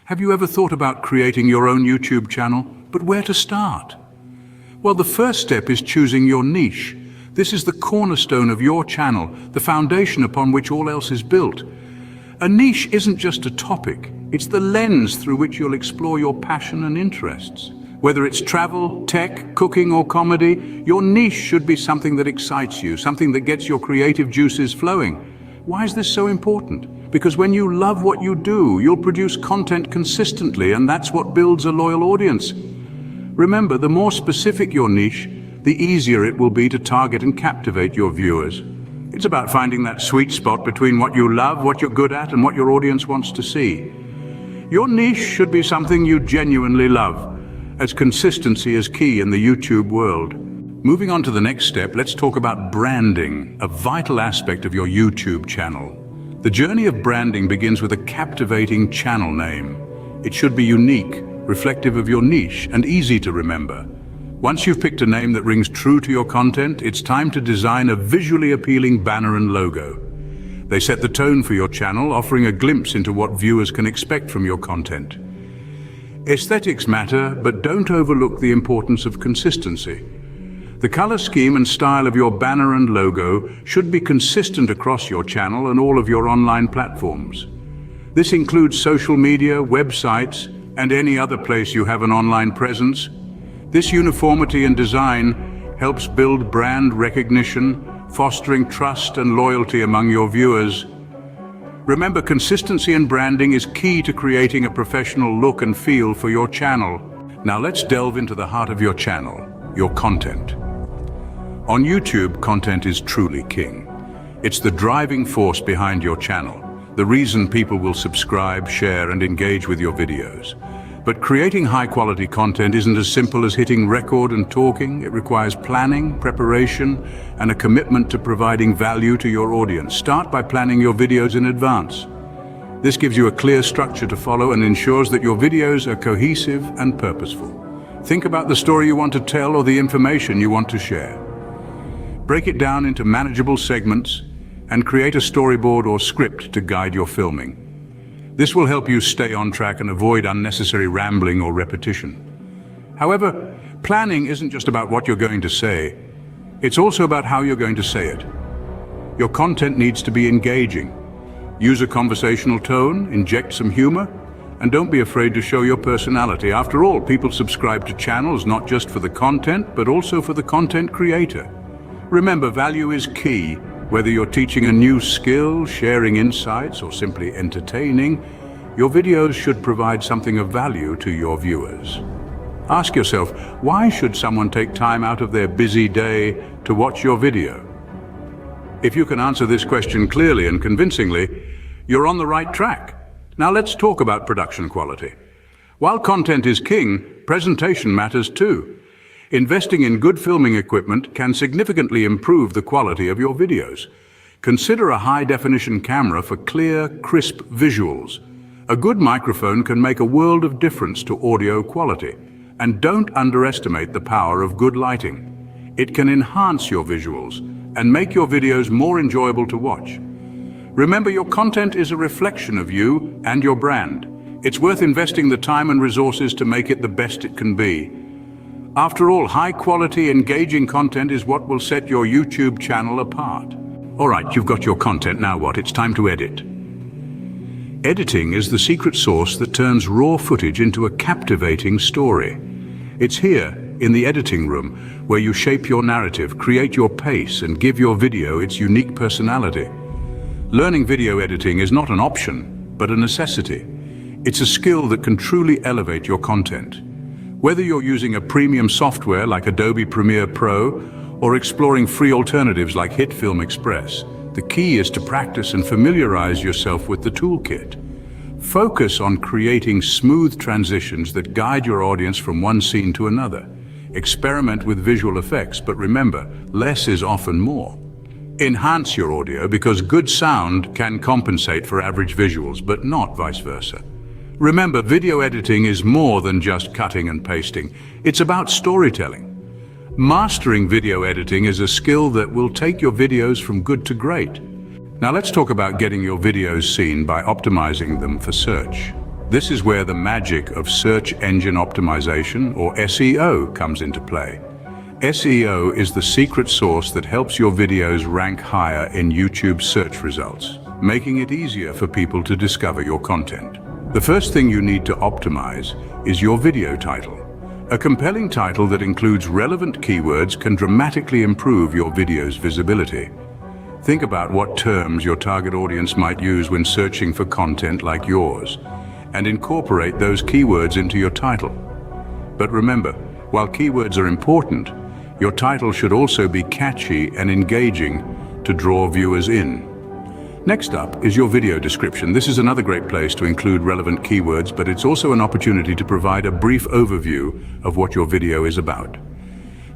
Have you ever thought about creating your own YouTube channel, but where to start? Well, the first step is choosing your niche. This is the cornerstone of your channel, the foundation upon which all else is built. A niche isn't just a topic, it's the lens through which you'll explore your passion and interests. Whether it's travel, tech, cooking, or comedy, your niche should be something that excites you, something that gets your creative juices flowing. Why is this so important? Because when you love what you do, you'll produce content consistently, and that's what builds a loyal audience. Remember, the more specific your niche, the easier it will be to target and captivate your viewers. It's about finding that sweet spot between what you love, what you're good at, and what your audience wants to see. Your niche should be something you genuinely love, as consistency is key in the YouTube world. Moving on to the next step, let's talk about branding, a vital aspect of your YouTube channel. The journey of branding begins with a captivating channel name. It should be unique, reflective of your niche, and easy to remember. Once you've picked a name that rings true to your content, it's time to design a visually appealing banner and logo. They set the tone for your channel, offering a glimpse into what viewers can expect from your content. Aesthetics matter, but don't overlook the importance of consistency. The color scheme and style of your banner and logo should be consistent across your channel and all of your online platforms. This includes social media, websites, and any other place you have an online presence. This uniformity in design helps build brand recognition, fostering trust and loyalty among your viewers. Remember, consistency in branding is key to creating a professional look and feel for your channel. Now let's delve into the heart of your channel, your content. On YouTube, content is truly king. It's the driving force behind your channel, the reason people will subscribe, share, and engage with your videos. But creating high-quality content isn't as simple as hitting record and talking. It requires planning, preparation, and a commitment to providing value to your audience. Start by planning your videos in advance. This gives you a clear structure to follow and ensures that your videos are cohesive and purposeful. Think about the story you want to tell or the information you want to share. Break it down into manageable segments and create a storyboard or script to guide your filming. This will help you stay on track and avoid unnecessary rambling or repetition. However, planning isn't just about what you're going to say. It's also about how you're going to say it. Your content needs to be engaging. Use a conversational tone, inject some humor, and don't be afraid to show your personality. After all, people subscribe to channels not just for the content, but also for the content creator. Remember, value is key. Whether you're teaching a new skill, sharing insights, or simply entertaining, your videos should provide something of value to your viewers. Ask yourself, why should someone take time out of their busy day to watch your video? If you can answer this question clearly and convincingly, you're on the right track. Now let's talk about production quality. While content is king, presentation matters too. Investing in good filming equipment can significantly improve the quality of your videos. Consider a high-definition camera for clear, crisp visuals. A good microphone can make a world of difference to audio quality. And don't underestimate the power of good lighting. It can enhance your visuals and make your videos more enjoyable to watch. Remember, your content is a reflection of you and your brand. It's worth investing the time and resources to make it the best it can be. After all, high-quality, engaging content is what will set your YouTube channel apart. All right, you've got your content, now what? It's time to edit. Editing is the secret sauce that turns raw footage into a captivating story. It's here, in the editing room, where you shape your narrative, create your pace, and give your video its unique personality. Learning video editing is not an option, but a necessity. It's a skill that can truly elevate your content. Whether you're using a premium software like Adobe Premiere Pro or exploring free alternatives like HitFilm Express, the key is to practice and familiarize yourself with the toolkit. Focus on creating smooth transitions that guide your audience from one scene to another. Experiment with visual effects, but remember, less is often more. Enhance your audio because good sound can compensate for average visuals, but not vice versa. Remember, video editing is more than just cutting and pasting. It's about storytelling. Mastering video editing is a skill that will take your videos from good to great. Now let's talk about getting your videos seen by optimizing them for search. This is where the magic of search engine optimization, or SEO, comes into play. SEO is the secret sauce that helps your videos rank higher in YouTube search results, making it easier for people to discover your content. The first thing you need to optimize is your video title. A compelling title that includes relevant keywords can dramatically improve your video's visibility. Think about what terms your target audience might use when searching for content like yours, and incorporate those keywords into your title. But remember, while keywords are important, your title should also be catchy and engaging to draw viewers in. Next up is your video description. This is another great place to include relevant keywords, but it's also an opportunity to provide a brief overview of what your video is about.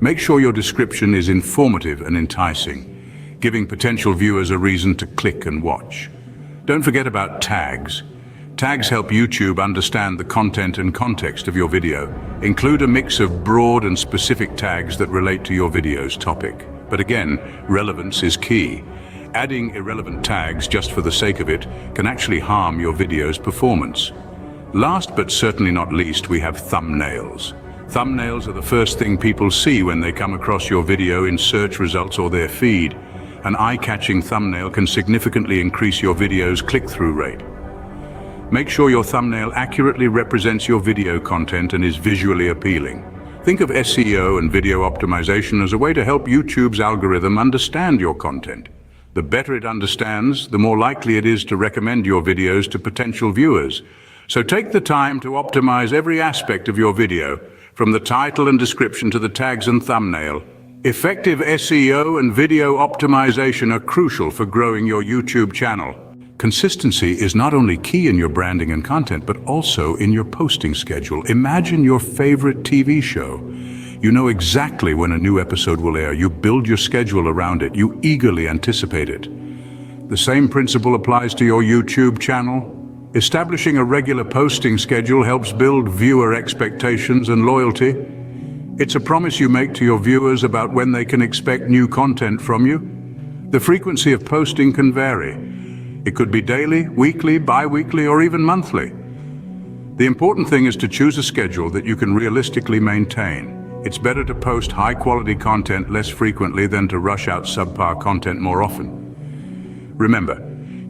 Make sure your description is informative and enticing, giving potential viewers a reason to click and watch. Don't forget about tags. Tags help YouTube understand the content and context of your video. Include a mix of broad and specific tags that relate to your video's topic. But again, relevance is key. Adding irrelevant tags just for the sake of it can actually harm your video's performance. Last but certainly not least, we have thumbnails. Thumbnails are the first thing people see when they come across your video in search results or their feed. An eye-catching thumbnail can significantly increase your video's click-through rate. Make sure your thumbnail accurately represents your video content and is visually appealing. Think of SEO and video optimization as a way to help YouTube's algorithm understand your content. The better it understands, the more likely it is to recommend your videos to potential viewers. So take the time to optimize every aspect of your video, from the title and description to the tags and thumbnail. Effective SEO and video optimization are crucial for growing your YouTube channel. Consistency is not only key in your branding and content, but also in your posting schedule. Imagine your favorite TV show. You know exactly when a new episode will air. You build your schedule around it. You eagerly anticipate it. The same principle applies to your YouTube channel. Establishing a regular posting schedule helps build viewer expectations and loyalty. It's a promise you make to your viewers about when they can expect new content from you. The frequency of posting can vary. It could be daily, weekly, bi-weekly, or even monthly. The important thing is to choose a schedule that you can realistically maintain. It's better to post high-quality content less frequently than to rush out subpar content more often. Remember,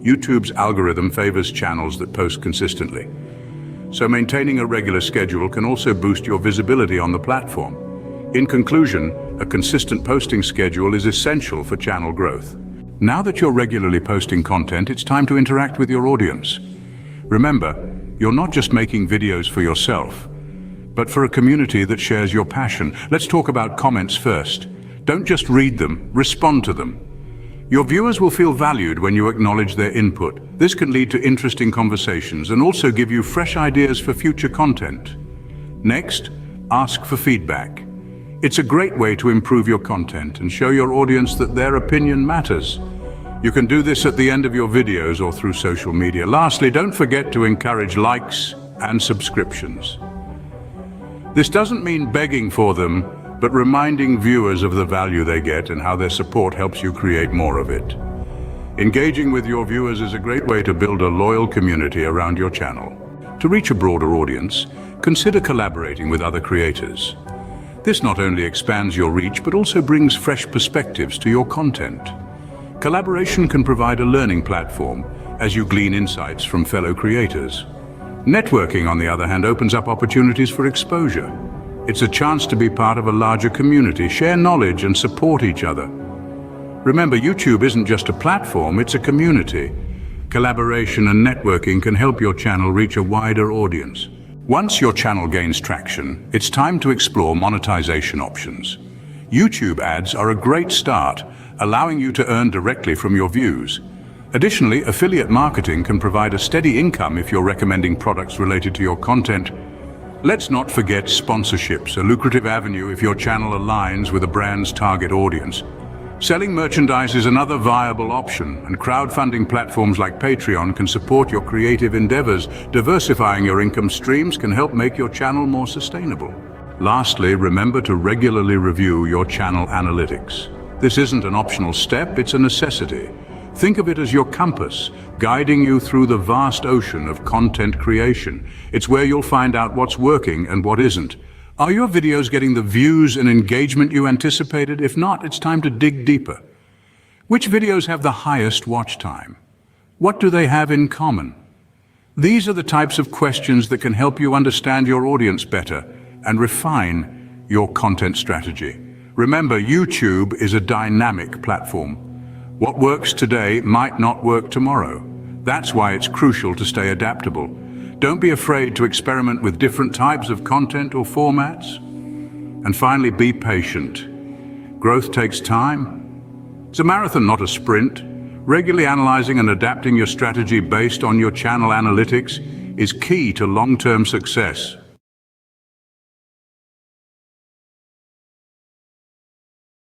YouTube's algorithm favors channels that post consistently. So maintaining a regular schedule can also boost your visibility on the platform. In conclusion, a consistent posting schedule is essential for channel growth. Now that you're regularly posting content, it's time to interact with your audience. Remember, you're not just making videos for yourself, but for a community that shares your passion. Let's talk about comments first. Don't just read them, respond to them. Your viewers will feel valued when you acknowledge their input. This can lead to interesting conversations and also give you fresh ideas for future content. Next, ask for feedback. It's a great way to improve your content and show your audience that their opinion matters. You can do this at the end of your videos or through social media. Lastly, don't forget to encourage likes and subscriptions. This doesn't mean begging for them, but reminding viewers of the value they get and how their support helps you create more of it. Engaging with your viewers is a great way to build a loyal community around your channel. To reach a broader audience, consider collaborating with other creators. This not only expands your reach, but also brings fresh perspectives to your content. Collaboration can provide a learning platform as you glean insights from fellow creators. Networking, on the other hand, opens up opportunities for exposure. It's a chance to be part of a larger community, share knowledge, and support each other. Remember, YouTube isn't just a platform, it's a community. Collaboration and networking can help your channel reach a wider audience. Once your channel gains traction, it's time to explore monetization options. YouTube ads are a great start, allowing you to earn directly from your views. Additionally, affiliate marketing can provide a steady income if you're recommending products related to your content. Let's not forget sponsorships, a lucrative avenue if your channel aligns with a brand's target audience. Selling merchandise is another viable option, and crowdfunding platforms like Patreon can support your creative endeavors. Diversifying your income streams can help make your channel more sustainable. Lastly, remember to regularly review your channel analytics. This isn't an optional step, it's a necessity. Think of it as your compass, guiding you through the vast ocean of content creation. It's where you'll find out what's working and what isn't. Are your videos getting the views and engagement you anticipated? If not, it's time to dig deeper. Which videos have the highest watch time? What do they have in common? These are the types of questions that can help you understand your audience better and refine your content strategy. Remember, YouTube is a dynamic platform. What works today might not work tomorrow. That's why it's crucial to stay adaptable. Don't be afraid to experiment with different types of content or formats. And finally, be patient. Growth takes time. It's a marathon, not a sprint. Regularly analyzing and adapting your strategy based on your channel analytics is key to long-term success.